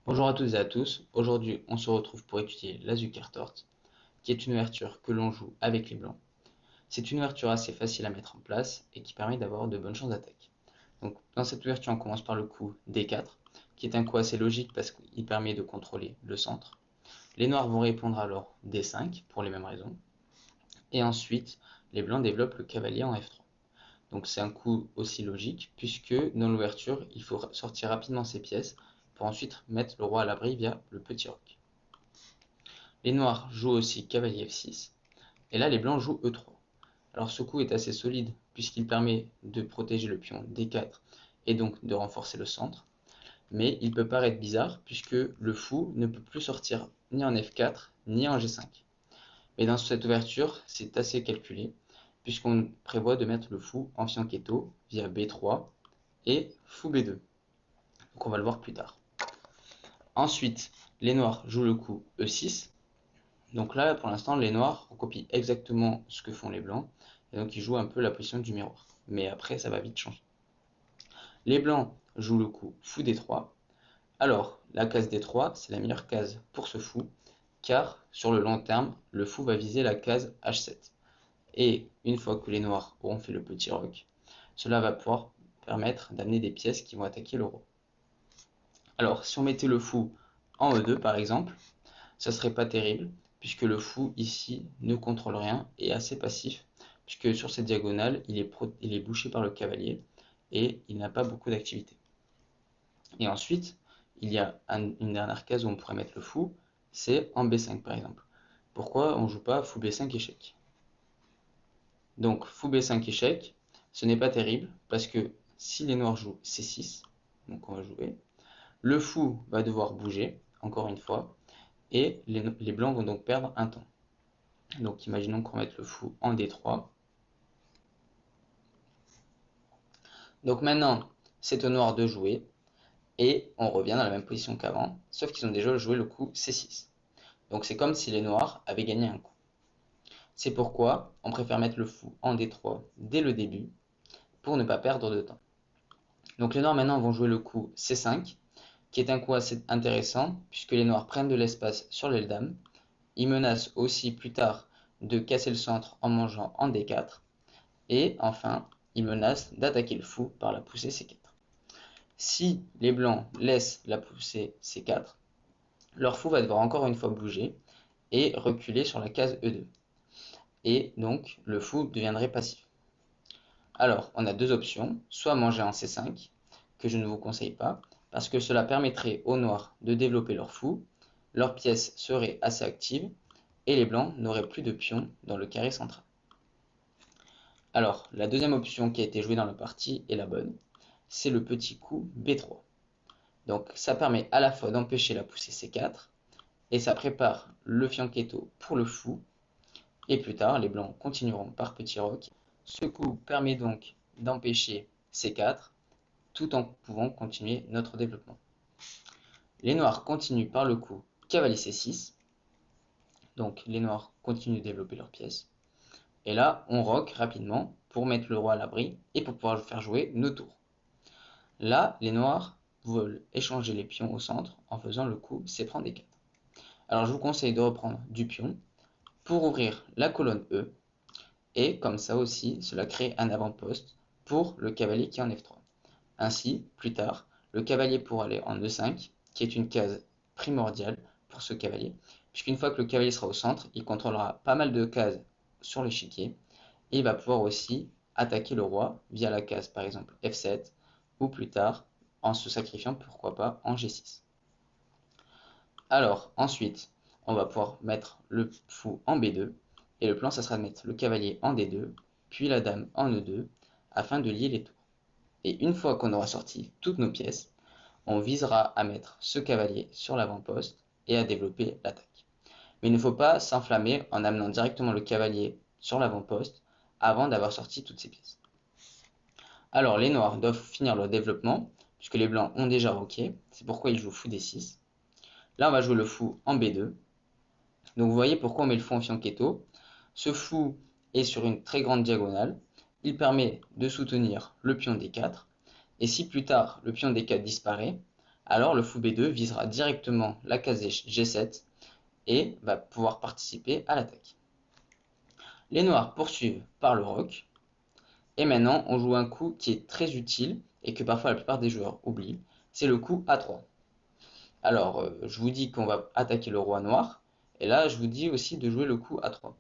Bonjour à toutes et à tous, aujourd'hui on se retrouve pour étudier la Zukertort, qui est une ouverture que l'on joue avec les blancs. C'est une ouverture assez facile à mettre en place et qui permet d'avoir de bonnes chances d'attaque. Donc dans cette ouverture on commence par le coup D4, qui est un coup assez logique parce qu'il permet de contrôler le centre. Les noirs vont répondre alors D5 pour les mêmes raisons, et ensuite les blancs développent le cavalier en F3. Donc c'est un coup aussi logique, puisque dans l'ouverture, il faut sortir rapidement ses pièces pour ensuite mettre le roi à l'abri via le petit roc. Les noirs jouent aussi cavalier F6, et là les blancs jouent E3. Alors ce coup est assez solide, puisqu'il permet de protéger le pion D4 et donc de renforcer le centre, mais il peut paraître bizarre, puisque le fou ne peut plus sortir ni en F4 ni en G5. Mais dans cette ouverture, c'est assez calculé, puisqu'on prévoit de mettre le fou en fianchetto via B3 et fou B2. Donc on va le voir plus tard. Ensuite, les noirs jouent le coup E6. Donc là, pour l'instant, les noirs recopient exactement ce que font les blancs. Et donc ils jouent un peu la position du miroir. Mais après, ça va vite changer. Les blancs jouent le coup fou D3. Alors, la case D3, c'est la meilleure case pour ce fou, car sur le long terme, le fou va viser la case H7. Et une fois que les noirs auront fait le petit roc, cela va pouvoir permettre d'amener des pièces qui vont attaquer le roi. Alors, si on mettait le fou en E2 par exemple, ça serait pas terrible, puisque le fou ici ne contrôle rien et est assez passif, puisque sur cette diagonale, il est bouché par le cavalier et il n'a pas beaucoup d'activité. Et ensuite, il y a une dernière case où on pourrait mettre le fou, c'est en B5 par exemple. Pourquoi on ne joue pas fou B5 échec? Donc fou B5 échec, ce n'est pas terrible, parce que si les noirs jouent C6, donc on va jouer, le fou va devoir bouger, encore une fois, et les blancs vont donc perdre un temps. Donc imaginons qu'on mette le fou en D3. Donc maintenant, c'est au noir de jouer, et on revient dans la même position qu'avant, sauf qu'ils ont déjà joué le coup C6. Donc c'est comme si les noirs avaient gagné un coup. C'est pourquoi on préfère mettre le fou en D3 dès le début, pour ne pas perdre de temps. Donc les noirs maintenant vont jouer le coup C5, qui est un coup assez intéressant, puisque les noirs prennent de l'espace sur l'aile dame. Ils menacent aussi plus tard de casser le centre en mangeant en D4. Et enfin, ils menacent d'attaquer le fou par la poussée C4. Si les blancs laissent la poussée C4, leur fou va devoir encore une fois bouger et reculer sur la case E2. Et donc, le fou deviendrait passif. Alors, on a deux options, soit manger en C5, que je ne vous conseille pas, parce que cela permettrait aux noirs de développer leur fou, leur pièce serait assez active, et les blancs n'auraient plus de pions dans le carré central. Alors, la deuxième option qui a été jouée dans la partie est la bonne, c'est le petit coup B3. Donc ça permet à la fois d'empêcher la poussée C4, et ça prépare le fianchetto pour le fou, et plus tard les blancs continueront par petit roc. Ce coup permet donc d'empêcher C4, tout en pouvant continuer notre développement. Les noirs continuent par le coup cavalier C6, donc les noirs continuent de développer leur pièce. Et là, on rock rapidement pour mettre le roi à l'abri et pour pouvoir faire jouer nos tours. Là, les noirs veulent échanger les pions au centre en faisant le coup C prend D4. Alors je vous conseille de reprendre du pion pour ouvrir la colonne E, et comme ça aussi, cela crée un avant-poste pour le cavalier qui est en F3. Ainsi, plus tard, le cavalier pourra aller en E5, qui est une case primordiale pour ce cavalier, puisqu'une fois que le cavalier sera au centre, il contrôlera pas mal de cases sur l'échiquier, et il va pouvoir aussi attaquer le roi via la case par exemple F7, ou plus tard en se sacrifiant pourquoi pas en G6. Alors ensuite, on va pouvoir mettre le fou en B2, et le plan ça sera de mettre le cavalier en D2, puis la dame en E2, afin de lier les tours. Et une fois qu'on aura sorti toutes nos pièces, on visera à mettre ce cavalier sur l'avant-poste et à développer l'attaque. Mais il ne faut pas s'enflammer en amenant directement le cavalier sur l'avant-poste avant d'avoir sorti toutes ses pièces. Alors les noirs doivent finir leur développement, puisque les blancs ont déjà roqué, c'est pourquoi ils jouent fou D6. Là on va jouer le fou en B2. Donc vous voyez pourquoi on met le fou en fianchetto. Ce fou est sur une très grande diagonale, il permet de soutenir le pion D4, et si plus tard le pion D4 disparaît, alors le fou B2 visera directement la case G7 et va pouvoir participer à l'attaque. Les noirs poursuivent par le roc, et maintenant on joue un coup qui est très utile et que parfois la plupart des joueurs oublient, c'est le coup A3. Alors je vous dis qu'on va attaquer le roi noir, et là je vous dis aussi de jouer le coup A3.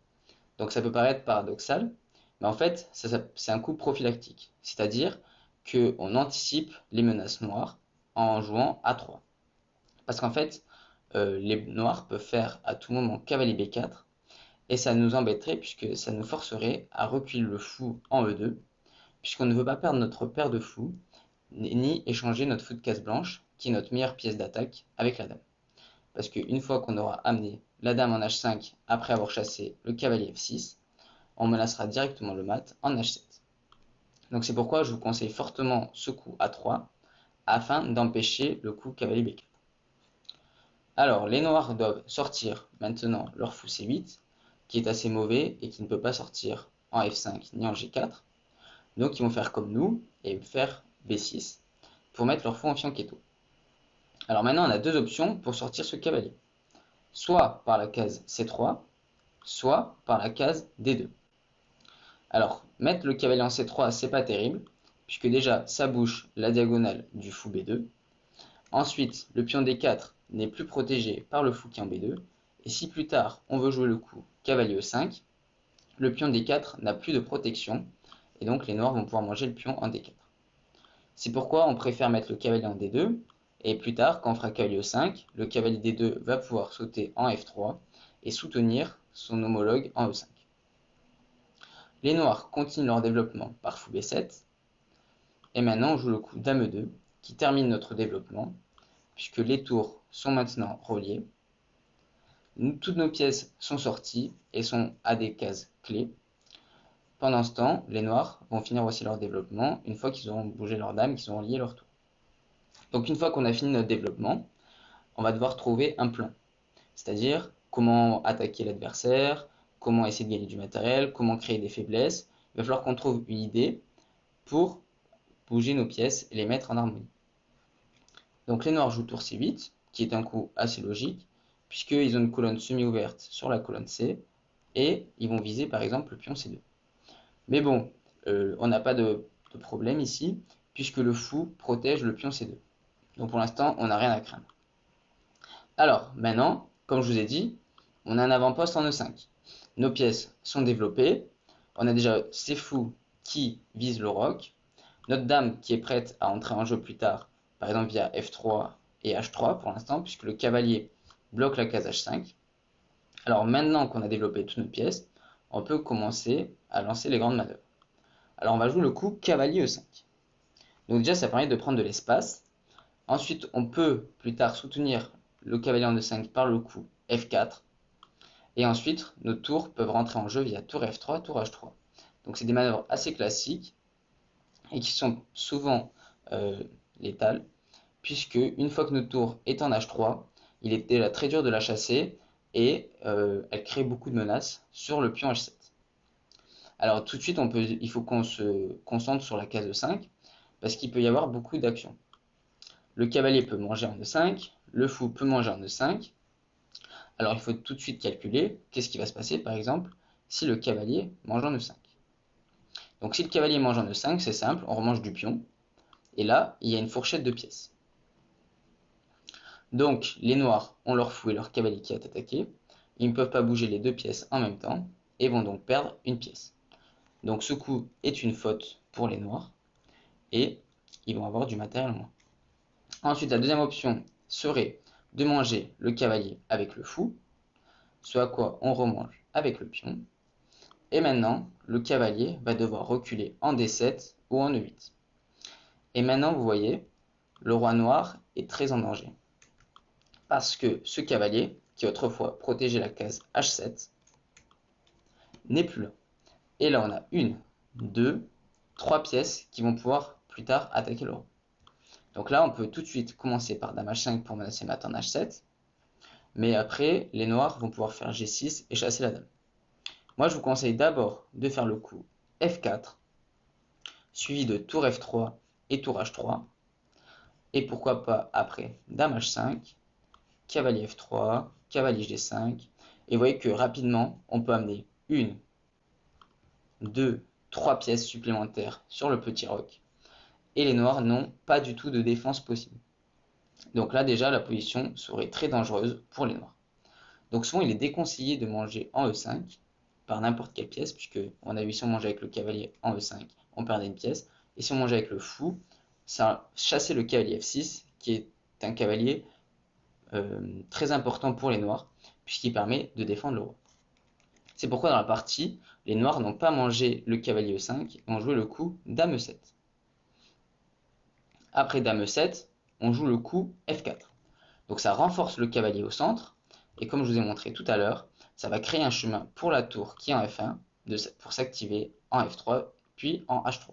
Donc ça peut paraître paradoxal, mais en fait c'est un coup prophylactique, c'est-à-dire qu'on anticipe les menaces noires en jouant A3. Parce qu'en fait, les noirs peuvent faire à tout moment cavalier B4, et ça nous embêterait puisque ça nous forcerait à reculer le fou en E2, puisqu'on ne veut pas perdre notre paire de fous, ni échanger notre fou de case blanche, qui est notre meilleure pièce d'attaque, avec la dame. Parce qu'une fois qu'on aura amené la dame en H5 après avoir chassé le cavalier F6, on menacera directement le mat en H7. Donc c'est pourquoi je vous conseille fortement ce coup A3, afin d'empêcher le coup cavalier B4. Alors les noirs doivent sortir maintenant leur fou C8, qui est assez mauvais et qui ne peut pas sortir en F5 ni en G4. Donc ils vont faire comme nous et faire B6 pour mettre leur fou en fianchetto. Alors maintenant on a deux options pour sortir ce cavalier. Soit par la case C3, soit par la case D2. Alors mettre le cavalier en C3 c'est pas terrible, puisque déjà ça bouche la diagonale du fou B2. Ensuite le pion D4 n'est plus protégé par le fou qui est en B2. Et si plus tard on veut jouer le coup cavalier E5, le pion D4 n'a plus de protection, et donc les noirs vont pouvoir manger le pion en D4. C'est pourquoi on préfère mettre le cavalier en D2, et plus tard, quand on fera cavalier E5, le cavalier D2 va pouvoir sauter en F3 et soutenir son homologue en E5. Les noirs continuent leur développement par fou B7, et maintenant on joue le coup dame E2, qui termine notre développement, puisque les tours sont maintenant reliés. Toutes nos pièces sont sorties et sont à des cases clés. Pendant ce temps, les noirs vont finir aussi leur développement une fois qu'ils auront bougé leur dame, qu'ils auront lié leur tour. Donc une fois qu'on a fini notre développement, on va devoir trouver un plan. C'est-à-dire comment attaquer l'adversaire, comment essayer de gagner du matériel, comment créer des faiblesses. Il va falloir qu'on trouve une idée pour bouger nos pièces et les mettre en harmonie. Donc les noirs jouent tour C8, qui est un coup assez logique, puisqu'ils ont une colonne semi-ouverte sur la colonne C, et ils vont viser par exemple le pion C2. Mais bon, on n'a pas de problème ici, puisque le fou protège le pion C2. Donc pour l'instant, on n'a rien à craindre. Alors, maintenant, comme je vous ai dit, on a un avant-poste en E5. Nos pièces sont développées. On a déjà ces fous qui visent le roc. Notre dame qui est prête à entrer en jeu plus tard, par exemple via F3 et H3 pour l'instant, puisque le cavalier bloque la case H5. Alors maintenant qu'on a développé toutes nos pièces, on peut commencer à lancer les grandes manœuvres. Alors on va jouer le coup cavalier E5. Donc déjà ça permet de prendre de l'espace. Ensuite on peut plus tard soutenir le cavalier en E5 par le coup F4. Et ensuite nos tours peuvent rentrer en jeu via tour F3, tour H3. Donc c'est des manœuvres assez classiques et qui sont souvent létales, puisque une fois que notre tour est en H3, il est déjà très dur de la chasser et elle crée beaucoup de menaces sur le pion H7. Alors tout de suite, il faut qu'on se concentre sur la case E5, parce qu'il peut y avoir beaucoup d'actions. Le cavalier peut manger en E5, le fou peut manger en E5. Alors il faut tout de suite calculer qu'est-ce qui va se passer, par exemple, si le cavalier mange en E5. Donc si le cavalier mange en E5, c'est simple, on remange du pion, et là, il y a une fourchette de pièces. Donc les noirs ont leur fou et leur cavalier qui est attaqué, ils ne peuvent pas bouger les deux pièces en même temps, et vont donc perdre une pièce. Donc ce coup est une faute pour les noirs, et ils vont avoir du matériel en moins. Ensuite, la deuxième option serait de manger le cavalier avec le fou, ce à quoi on remange avec le pion. Et maintenant, le cavalier va devoir reculer en D7 ou en E8. Et maintenant, vous voyez, le roi noir est très en danger. Parce que ce cavalier, qui autrefois protégeait la case H7, n'est plus là. Et là, on a une, deux, trois pièces qui vont pouvoir plus tard attaquer le roi. Donc là, on peut tout de suite commencer par dame H5 pour menacer mat en H7. Mais après, les noirs vont pouvoir faire G6 et chasser la dame. Moi, je vous conseille d'abord de faire le coup F4, suivi de tour F3 et tour H3. Et pourquoi pas après Dame H5, cavalier F3, cavalier G5. Et vous voyez que rapidement, on peut amener une, deux, trois pièces supplémentaires sur le petit roc. Et les noirs n'ont pas du tout de défense possible. Donc là déjà, la position serait très dangereuse pour les noirs. Donc souvent, il est déconseillé de manger en E5 par n'importe quelle pièce, puisque on a vu si on mangeait avec le cavalier en E5, on perdait une pièce. Et si on mangeait avec le fou, ça chassait le cavalier F6, qui est un cavalier très important pour les noirs, puisqu'il permet de défendre le roi. C'est pourquoi dans la partie, les noirs n'ont pas mangé le cavalier E5 et ont joué le coup Dame E7. Après Dame E7, on joue le coup F4. Donc ça renforce le cavalier au centre, et comme je vous ai montré tout à l'heure, ça va créer un chemin pour la tour qui est en F1 pour s'activer en F3 puis en H3.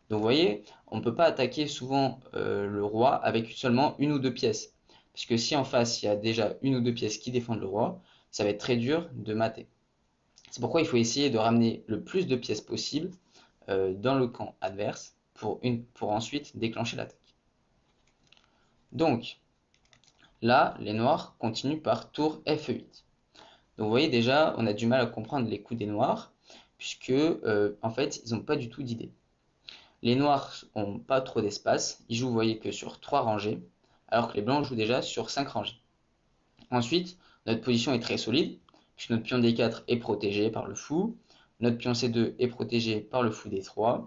Donc vous voyez, on ne peut pas attaquer souvent le roi avec seulement une ou deux pièces, puisque si en face il y a déjà une ou deux pièces qui défendent le roi, ça va être très dur de mater. C'est pourquoi il faut essayer de ramener le plus de pièces possible dans le camp adverse pour ensuite déclencher l'attaque. Donc là, les noirs continuent par tour F8. Donc vous voyez déjà, on a du mal à comprendre les coups des noirs, puisque en fait, ils n'ont pas du tout d'idée. Les noirs n'ont pas trop d'espace, ils jouent, vous voyez, que sur 3 rangées, alors que les blancs jouent déjà sur 5 rangées. Ensuite, notre position est très solide, puisque notre pion D4 est protégé par le fou, notre pion C2 est protégé par le fou D3,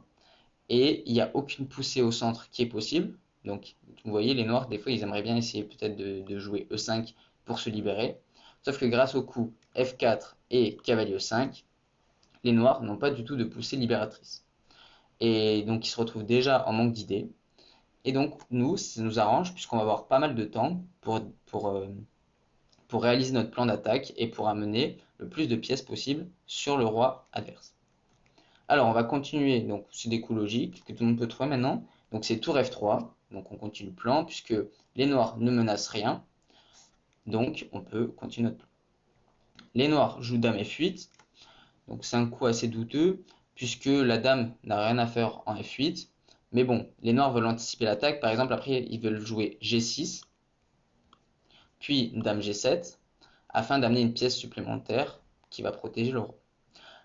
et il n'y a aucune poussée au centre qui est possible. Donc, vous voyez, les noirs, des fois, ils aimeraient bien essayer peut-être de jouer E5 pour se libérer. Sauf que grâce au coup F4 et cavalier E5, les noirs n'ont pas du tout de poussée libératrice. Et donc, ils se retrouvent déjà en manque d'idées. Et donc, nous, ça nous arrange, puisqu'on va avoir pas mal de temps pour réaliser notre plan d'attaque et pour amener le plus de pièces possible sur le roi adverse. Alors, on va continuer. Donc, c'est des coups logiques que tout le monde peut trouver maintenant. Donc, c'est tour F3. Donc, on continue le plan puisque les noirs ne menacent rien. Donc, on peut continuer notre plan. Les noirs jouent dame F8. Donc, c'est un coup assez douteux puisque la dame n'a rien à faire en F8. Mais bon, les noirs veulent anticiper l'attaque. Par exemple, après, ils veulent jouer G6, puis dame G7, afin d'amener une pièce supplémentaire qui va protéger le roi.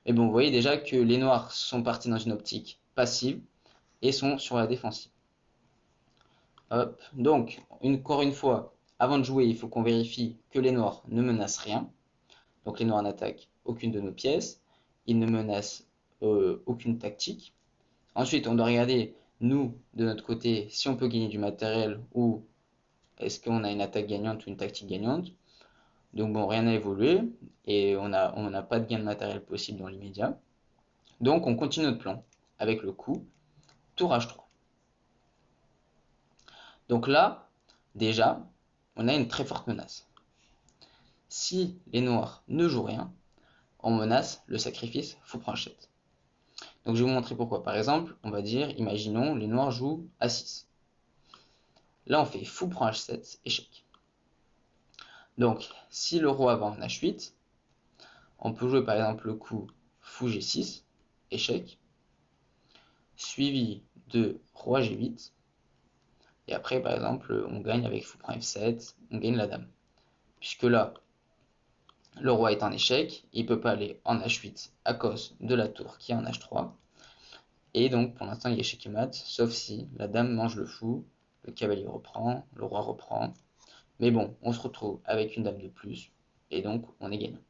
Mais bon, vous voyez déjà que les noirs sont partis dans une optique passive et sont sur la défensive. Hop. Donc, encore une fois, avant de jouer, il faut qu'on vérifie que les noirs ne menacent rien. Donc les noirs n'attaquent aucune de nos pièces. Ils ne menacent aucune tactique. Ensuite, on doit regarder, nous, de notre côté, si on peut gagner du matériel ou est-ce qu'on a une attaque gagnante ou une tactique gagnante. Donc bon, rien n'a évolué et on n'a pas de gain de matériel possible dans l'immédiat. Donc on continue notre plan avec le coup tour H3. Donc là, déjà, on a une très forte menace. Si les noirs ne jouent rien, on menace le sacrifice fou prend H7. Donc je vais vous montrer pourquoi. Par exemple, on va dire, imaginons, les noirs jouent A6. Là, on fait fou prend H7, échec. Donc, si le roi va en H8, on peut jouer par exemple le coup fou G6, échec, suivi de roi G8. Et après, par exemple, on gagne avec fou prend F7, on gagne la dame. Puisque là, le roi est en échec, il ne peut pas aller en H8 à cause de la tour qui est en H3. Et donc, pour l'instant, il y a échec et mat, sauf si la dame mange le fou, le cavalier reprend, le roi reprend. Mais bon, on se retrouve avec une dame de plus, et donc on est gagnant.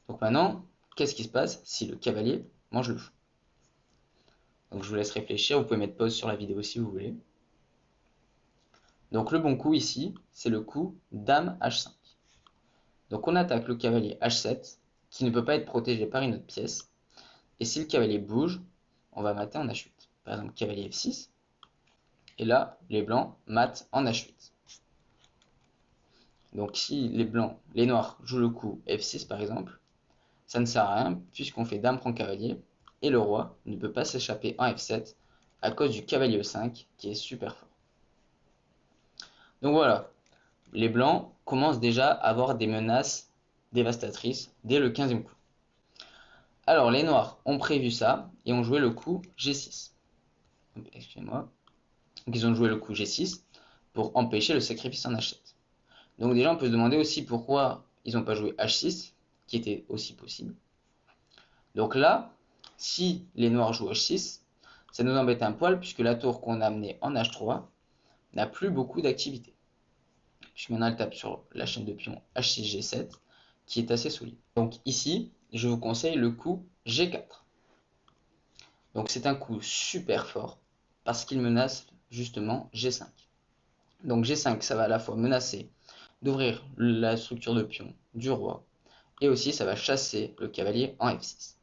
Donc maintenant, qu'est-ce qui se passe si le cavalier mange le fou? Donc je vous laisse réfléchir, vous pouvez mettre pause sur la vidéo si vous voulez. Donc le bon coup ici, c'est le coup dame H5. Donc on attaque le cavalier H7, qui ne peut pas être protégé par une autre pièce. Et si le cavalier bouge, on va mater en H8. Par exemple, cavalier F6. Et là, les blancs matent en H8. Donc si les noirs jouent le coup F6 par exemple, ça ne sert à rien puisqu'on fait dame prend cavalier et le roi ne peut pas s'échapper en F7 à cause du cavalier E5 qui est super fort. Donc voilà, les blancs commencent déjà à avoir des menaces dévastatrices dès le 15e coup. Alors les noirs ont prévu ça et ont joué le coup G6. Excusez-moi. Donc ils ont joué le coup G6 pour empêcher le sacrifice en H7. Donc déjà on peut se demander aussi pourquoi ils n'ont pas joué H6, qui était aussi possible. Donc là, si les noirs jouent H6, ça nous embête un poil puisque la tour qu'on a amenée en H3 n'a plus beaucoup d'activité. Puisque maintenant elle tape sur la chaîne de pions H6, G7 qui est assez solide. Donc ici, je vous conseille le coup G4. Donc c'est un coup super fort parce qu'il menace justement G5. Donc G5, ça va à la fois menacer d'ouvrir la structure de pion du roi et aussi ça va chasser le cavalier en F6.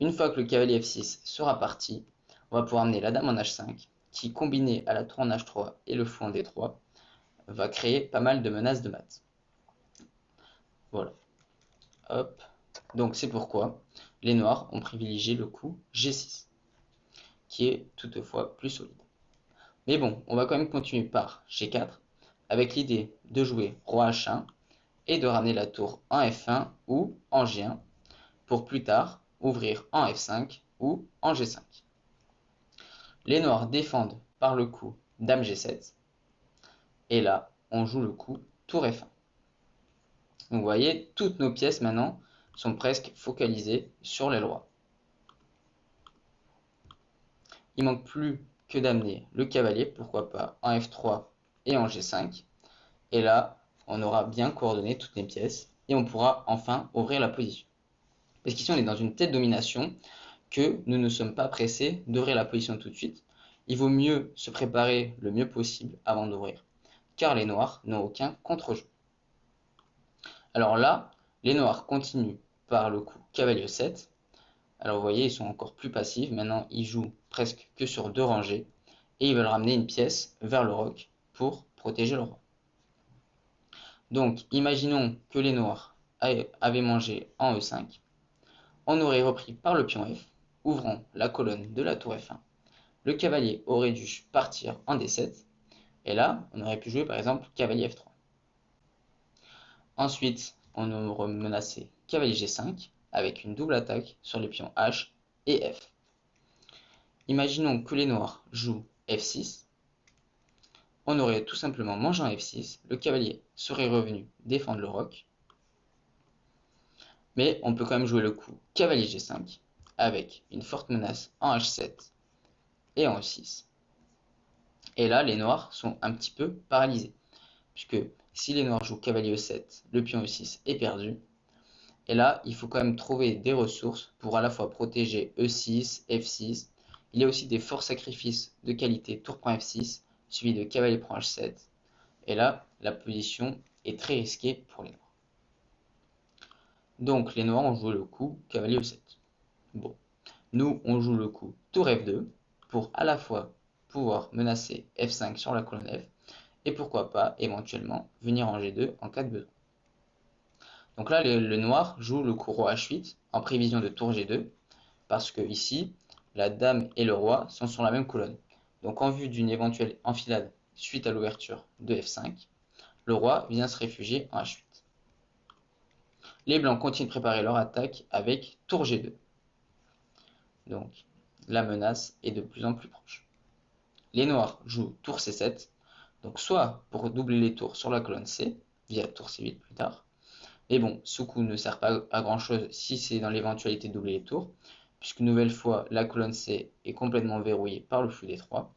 Une fois que le cavalier F6 sera parti, on va pouvoir amener la dame en H5 qui, combiné à la tour en H3 et le fou en D3, va créer pas mal de menaces de mat. Voilà. Hop. Donc c'est pourquoi les noirs ont privilégié le coup G6, qui est toutefois plus solide. Mais bon, on va quand même continuer par G4, avec l'idée de jouer roi H1 et de ramener la tour en F1 ou en G1, pour plus tard ouvrir en F5 ou en G5. Les noirs défendent par le coup dame G7, et là, on joue le coup tour F1. Donc vous voyez, toutes nos pièces maintenant sont presque focalisées sur l'aile roi. Il manque plus que d'amener le cavalier, pourquoi pas en F3 et en G5. Et là, on aura bien coordonné toutes les pièces et on pourra enfin ouvrir la position. Parce qu'ici, on est dans une telle domination que nous ne sommes pas pressés d'ouvrir la position tout de suite. Il vaut mieux se préparer le mieux possible avant d'ouvrir, car les noirs n'ont aucun contre-jeu. Alors là, les noirs continuent par le coup cavalier 7. Alors vous voyez, ils sont encore plus passifs. Maintenant, ils jouent presque que sur deux rangées. Et ils veulent ramener une pièce vers le roc pour protéger le roi. Donc, imaginons que les noirs avaient mangé en E5. On aurait repris par le pion F, ouvrant la colonne de la tour F1. Le cavalier aurait dû partir en D7. Et là, on aurait pu jouer par exemple cavalier F3. Ensuite, on aurait menacé cavalier G5 avec une double attaque sur les pions H et F. Imaginons que les noirs jouent F6. On aurait tout simplement mangé en F6, le cavalier serait revenu défendre le roc. Mais on peut quand même jouer le coup cavalier G5 avec une forte menace en H7 et en E6. Et là, les noirs sont un petit peu paralysés, puisque si les noirs jouent cavalier E7, le pion E6 est perdu. Et là, il faut quand même trouver des ressources pour à la fois protéger E6, F6. Il y a aussi des forts sacrifices de qualité tour prend F6, suivi de cavalier prend H7. Et là, la position est très risquée pour les noirs. Donc les noirs ont joué le coup cavalier E7. Bon, nous on joue le coup tour F2 pour à la fois pouvoir menacer F5 sur la colonne F et pourquoi pas éventuellement venir en G2 en cas de besoin. Donc là, le noir joue le coup roi H8 en prévision de tour G2, parce que ici, la dame et le roi sont sur la même colonne. Donc en vue d'une éventuelle enfilade suite à l'ouverture de F5, le roi vient se réfugier en H8. Les blancs continuent de préparer leur attaque avec tour G2. Donc la menace est de plus en plus proche. Les noirs jouent tour C7, donc soit pour doubler les tours sur la colonne C, via tour C8 plus tard, mais bon, ce coup ne sert pas à grand chose si c'est dans l'éventualité de doubler les tours, puisque une nouvelle fois, la colonne C est complètement verrouillée par le flou D3.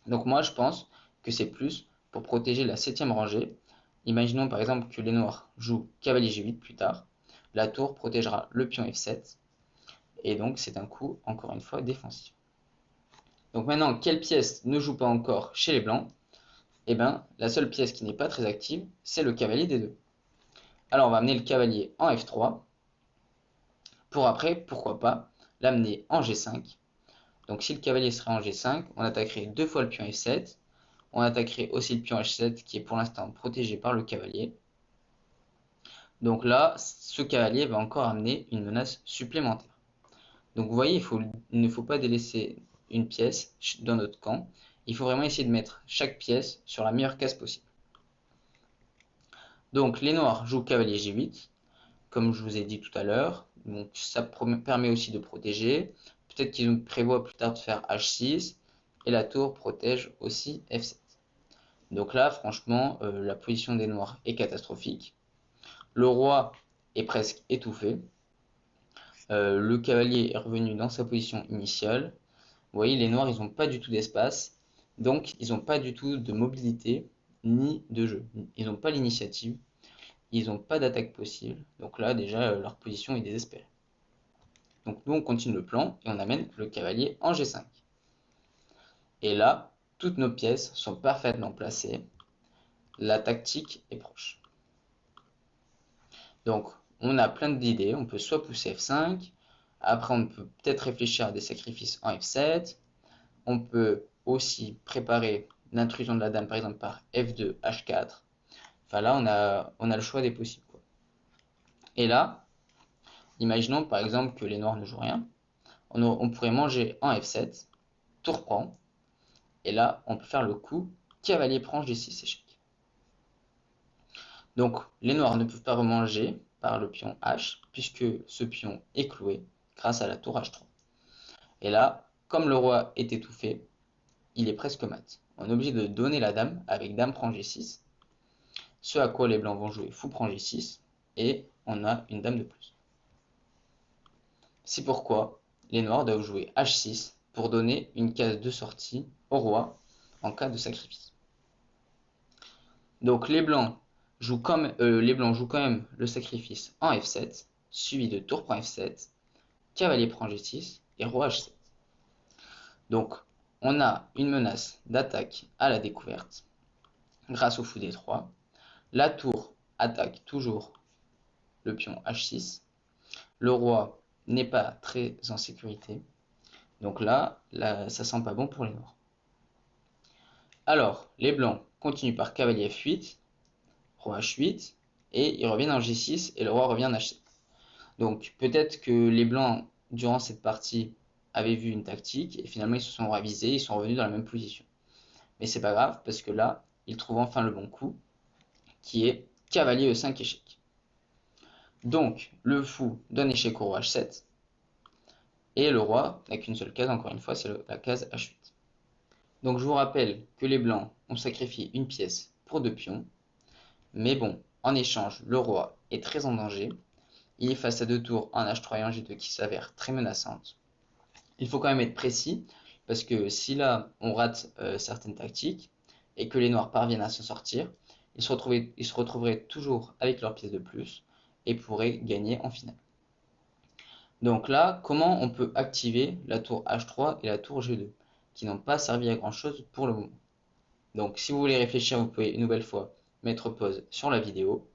Donc moi, je pense que c'est plus pour protéger la 7ème rangée. Imaginons par exemple que les noirs jouent cavalier G8 plus tard. La tour protégera le pion F7. Et donc c'est un coup, encore une fois, défensif. Donc maintenant, quelle pièce ne joue pas encore chez les blancs? Eh bien, la seule pièce qui n'est pas très active, c'est le cavalier D2. Alors on va amener le cavalier en F3 pour après, pourquoi pas, l'amener en G5. Donc si le cavalier serait en G5, on attaquerait deux fois le pion F7, on attaquerait aussi le pion H7 qui est pour l'instant protégé par le cavalier. Donc là, ce cavalier va encore amener une menace supplémentaire. Donc vous voyez, il ne faut pas délaisser une pièce dans notre camp. Il faut vraiment essayer de mettre chaque pièce sur la meilleure case possible. Donc les noirs jouent cavalier G8, comme je vous ai dit tout à l'heure. Donc ça permet aussi de protéger. Peut-être qu'ils prévoient plus tard de faire H6. et la tour protège aussi F7. Donc là, franchement, la position des noirs est catastrophique. Le roi est presque étouffé. Le cavalier est revenu dans sa position initiale. Vous voyez, les noirs, ils n'ont pas du tout d'espace. Donc, ils n'ont pas du tout de mobilité ni de jeu. Ils n'ont pas l'initiative. Ils n'ont pas d'attaque possible. Donc là, déjà, leur position est désespérée. Donc nous, on continue le plan et on amène le cavalier en G5. Et là, toutes nos pièces sont parfaitement placées. La tactique est proche. Donc, on a plein d'idées. On peut soit pousser F5. Après, on peut peut-être réfléchir à des sacrifices en F7. On peut aussi préparer l'intrusion de la dame, par exemple, par F2, H4. Enfin là, on a le choix des possibles, quoi. Et là, imaginons par exemple que les noirs ne jouent rien. On pourrait manger en F7, tour prend. Et là, on peut faire le coup cavalier prend G6 échec. Donc, les noirs ne peuvent pas remanger par le pion H, puisque ce pion est cloué grâce à la tour H3. Et là, comme le roi est étouffé, il est presque mat. On est obligé de donner la dame avec dame prend G6, ce à quoi les blancs vont jouer fou prend G6, et on a une dame de plus. C'est pourquoi les noirs doivent jouer H6 pour donner une case de sortie au roi en cas de sacrifice. Donc les blancs jouent quand même le sacrifice en F7, suivi de tour prend F7, cavalier prend G6 et roi H7. Donc on a une menace d'attaque à la découverte grâce au fou D3. La tour attaque toujours le pion H6. Le roi n'est pas très en sécurité. Donc là, ça sent pas bon pour les noirs. Alors, les blancs continuent par cavalier F8, roi H8, et ils reviennent en G6 et le roi revient en H7. Donc peut-être que les blancs, durant cette partie, avaient vu une tactique et finalement ils se sont ravisés, ils sont revenus dans la même position. Mais c'est pas grave parce que là, ils trouvent enfin le bon coup, qui est cavalier E5 échec. Donc le fou donne échec au roi H7, et le roi n'a qu'une seule case, encore une fois, c'est la case H8. Donc je vous rappelle que les blancs ont sacrifié une pièce pour 2 pions, mais bon, en échange, le roi est très en danger. Il est face à 2 tours en H3 et en G2 qui s'avèrent très menaçantes. Il faut quand même être précis, parce que si là on rate certaines tactiques, et que les noirs parviennent à s'en sortir, ils se retrouveraient toujours avec leur pièce de plus, et pourraient gagner en finale. Donc là, comment on peut activer la tour H3 et la tour G2, qui n'ont pas servi à grand chose pour le moment. Donc si vous voulez réfléchir, vous pouvez une nouvelle fois mettre pause sur la vidéo.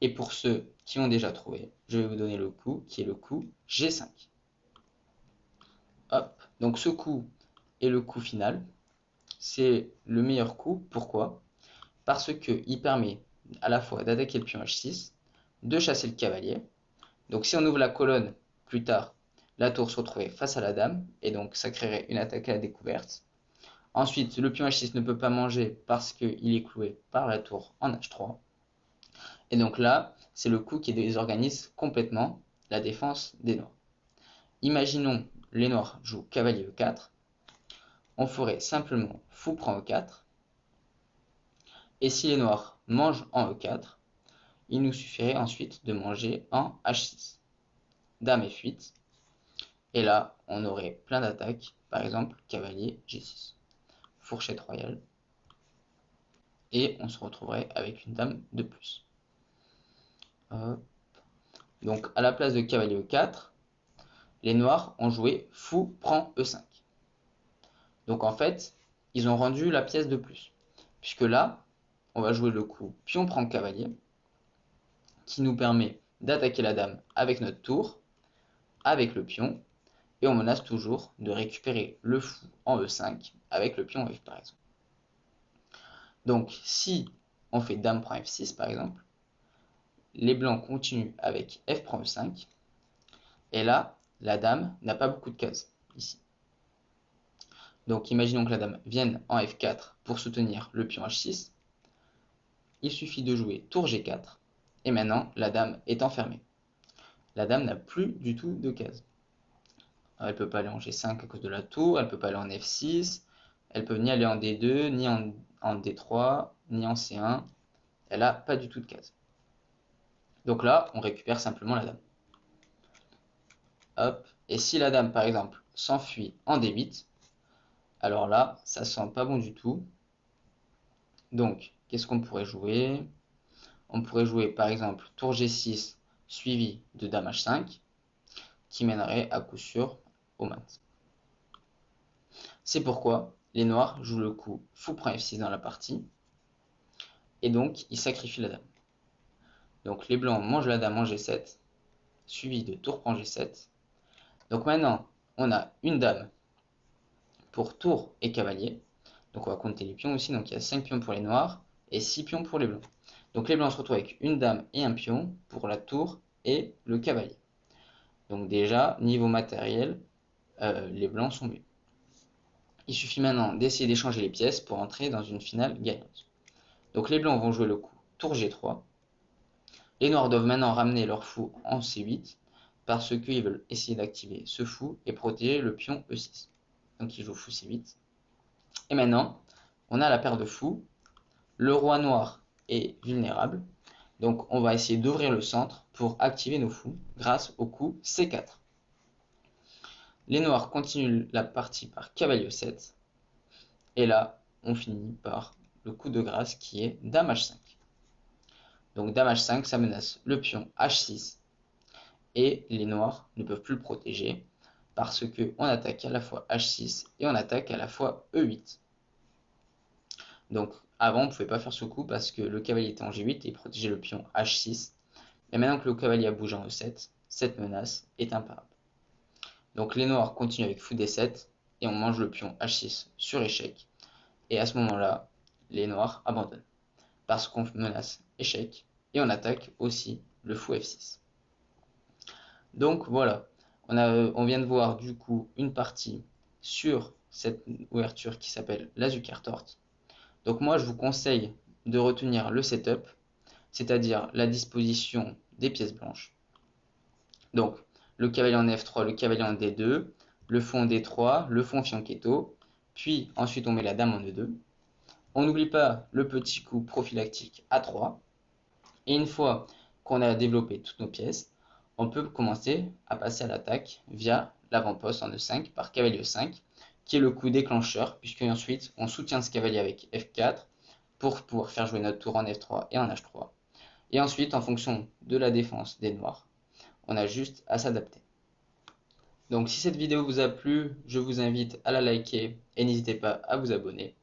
Et pour ceux qui ont déjà trouvé, je vais vous donner le coup, qui est le coup G5. Hop, donc ce coup est le coup final. C'est le meilleur coup. Pourquoi? Parce qu'il permet à la fois d'attaquer le pion H6, de chasser le cavalier. Donc si on ouvre la colonne plus tard, la tour se retrouverait face à la dame, et donc ça créerait une attaque à la découverte. Ensuite, le pion H6 ne peut pas manger parce qu'il est cloué par la tour en H3. Et donc là, c'est le coup qui désorganise complètement la défense des noirs. Imaginons les noirs jouent cavalier E4. On ferait simplement fou prend E4. Et si les noirs mangent en E4, il nous suffirait ensuite de manger en H6. Dame F8. Et là, on aurait plein d'attaques. Par exemple, cavalier G6. Fourchette royale. Et on se retrouverait avec une dame de plus. Hop. Donc à la place de cavalier E4, les noirs ont joué fou prend E5. Donc en fait, ils ont rendu la pièce de plus. Puisque là, on va jouer le coup pion prend cavalier, qui nous permet d'attaquer la dame avec notre tour, avec le pion, et on menace toujours de récupérer le fou en E5 avec le pion F par exemple. Donc si on fait dame prend F6 par exemple, les blancs continuent avec F prend E5, et là, la dame n'a pas beaucoup de cases ici. Donc imaginons que la dame vienne en F4 pour soutenir le pion H6. Il suffit de jouer tour G4 et maintenant la dame est enfermée. La dame n'a plus du tout de cases. Elle peut pas aller en G5 à cause de la tour, elle peut pas aller en F6, elle peut ni aller en D2, ni en D3, ni en C1. Elle a pas du tout de case. Donc là, on récupère simplement la dame. Hop. Et si la dame, par exemple, s'enfuit en D8, alors là, ça sent pas bon du tout. Donc, qu'est-ce qu'on pourrait jouer? On pourrait jouer, par exemple, tour G6 suivi de dame H5, qui mènerait à coup sûr au mat. C'est pourquoi les noirs jouent le coup fou prend F6 dans la partie, et donc ils sacrifient la dame. Donc les blancs mangent la dame en G7, suivi de tour prend G7. Donc maintenant, on a une dame pour tour et cavalier. Donc on va compter les pions aussi, donc il y a 5 pions pour les noirs et 6 pions pour les blancs. Donc les blancs se retrouvent avec une dame et un pion pour la tour et le cavalier. Donc déjà, niveau matériel, les blancs sont mieux. Il suffit maintenant d'essayer d'échanger les pièces pour entrer dans une finale gagnante. Donc les blancs vont jouer le coup tour G3. Les noirs doivent maintenant ramener leur fou en C8 parce qu'ils veulent essayer d'activer ce fou et protéger le pion E6. Donc ils jouent fou C8. Et maintenant, on a la paire de fous. Le roi noir est vulnérable. Donc on va essayer d'ouvrir le centre pour activer nos fous grâce au coup C4. Les noirs continuent la partie par cavalier E7. Et là, on finit par le coup de grâce qui est dame H5. Donc dame H5, ça menace le pion H6. Et les noirs ne peuvent plus le protéger parce qu'on attaque à la fois H6 et on attaque à la fois E8. Donc avant, on ne pouvait pas faire ce coup parce que le cavalier était en G8 et protégeait le pion H6. Et maintenant que le cavalier a bougé en E7, cette menace est imparable. Donc les noirs continuent avec fou D7 et on mange le pion H6 sur échec. Et à ce moment-là, les noirs abandonnent parce qu'on menace échec et on attaque aussi le fou F6. Donc voilà, on vient de voir du coup une partie sur cette ouverture qui s'appelle la Zukertort. Donc moi je vous conseille de retenir le setup, c'est-à-dire la disposition des pièces blanches. Donc le cavalier en F3, le cavalier en D2, le fou en D3, le fou en fianchetto, puis ensuite on met la dame en E2. On n'oublie pas le petit coup prophylactique A3. Et une fois qu'on a développé toutes nos pièces, on peut commencer à passer à l'attaque via l'avant-poste en E5 par cavalier E5, qui est le coup déclencheur, puisque ensuite on soutient ce cavalier avec F4 pour pouvoir faire jouer notre tour en F3 et en H3. Et ensuite, en fonction de la défense des noirs, on a juste à s'adapter. Donc si cette vidéo vous a plu, je vous invite à la liker et n'hésitez pas à vous abonner.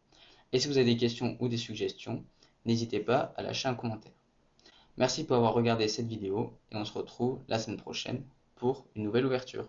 Et si vous avez des questions ou des suggestions, n'hésitez pas à lâcher un commentaire. Merci pour avoir regardé cette vidéo et on se retrouve la semaine prochaine pour une nouvelle ouverture.